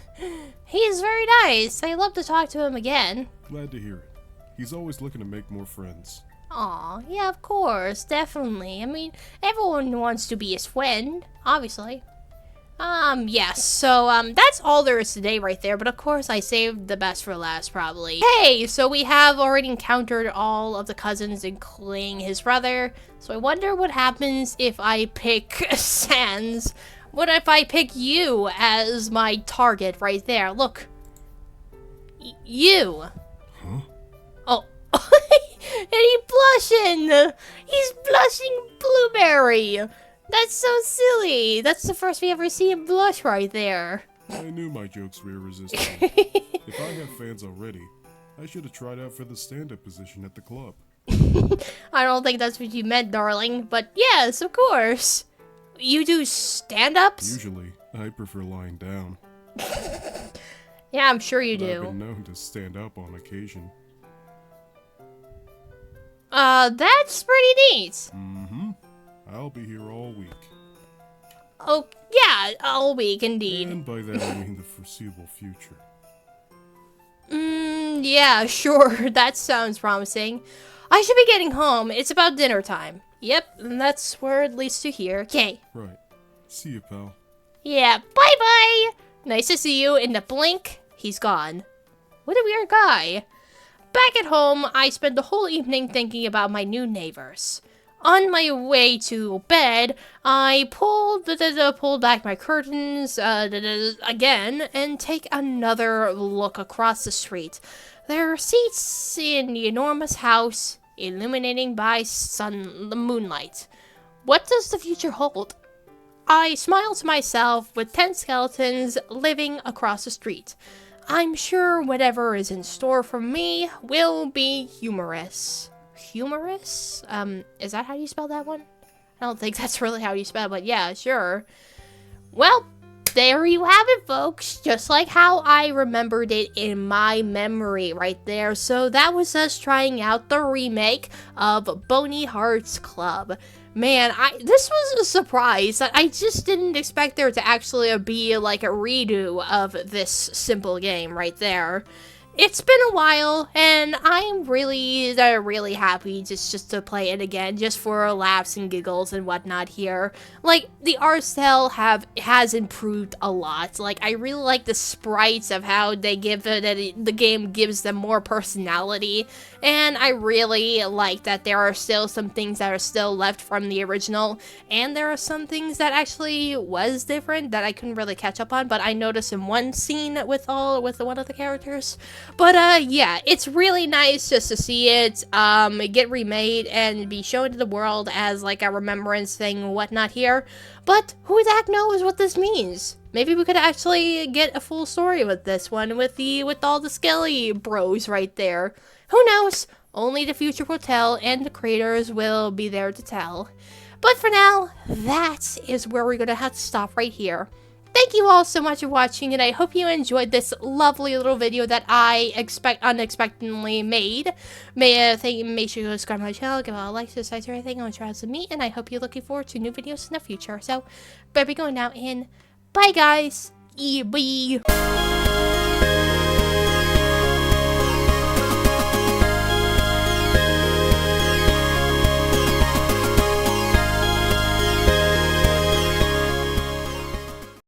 He's very nice. I'd love to talk to him again. Glad to hear it. He's always looking to make more friends. Aw, yeah, of course, definitely. I mean, everyone wants to be his friend, obviously. Yes, so, that's all there is today right there, but of course I saved the best for last, probably. Hey, so we have already encountered all of the cousins, including his brother, so I wonder what happens if I pick Sans. What if I pick you as my target right there? Look. You. Huh? Oh. And he's blushing. He's blushing Blueberry. That's so silly. That's the first we ever see him blush right there. I knew my jokes were irresistible. If I have fans already, I should have tried out for the stand-up position at the club. I don't think that's what you meant, darling. But yes, of course. You do stand-ups? Usually, I prefer lying down. Yeah, I'm sure you But I've do. been known to stand up on occasion. That's pretty neat. Mm-hmm. I'll be here all week. Oh, yeah, all week indeed. And by that I mean the foreseeable future. Yeah, sure. That sounds promising. I should be getting home. It's about dinner time. Yep, and that's where it leads to here. Okay. Right. See you, pal. Yeah, bye-bye! Nice to see you. In the blink, he's gone. What a weird guy. Back at home, I spent the whole evening thinking about my new neighbors. On my way to bed, I pulled back my curtains again and take another look across the street. There are seats in the enormous house, illuminating by the moonlight. What does the future hold? I smile to myself with 10 skeletons living across the street. I'm sure whatever is in store for me will be humorous. Humorous? Is that how you spell that one? I don't think that's really how you spell it, but yeah, sure. Well, there you have it, folks. Just like how I remembered it in my memory right there. So that was us trying out the remake of Bony Hearts Club. Man, this was a surprise. I just didn't expect there to actually be like a redo of this simple game right there. It's been a while, and I'm really happy just to play it again, just for laughs and giggles and whatnot here. Like, the art style has improved a lot. Like, I really like the sprites of how they give the game gives them more personality, and I really like that there are still some things that are still left from the original, and there are some things that actually was different that I couldn't really catch up on, but I noticed in one scene with one of the characters. But yeah, it's really nice just to see it get remade and be shown to the world as like a remembrance thing and whatnot here. But who the heck knows what this means? Maybe we could actually get a full story with this one with all the Skelly bros right there. Who knows? Only the future will tell, and the creators will be there to tell. But for now, that is where we're gonna have to stop right here. Thank you all so much for watching, and I hope you enjoyed this lovely little video that I unexpectedly made. Make sure you subscribe to my channel, give it a like, subscribe to everything on Trials of Me, and I hope you're looking forward to new videos in the future. So, better be going now, and bye guys! Bye!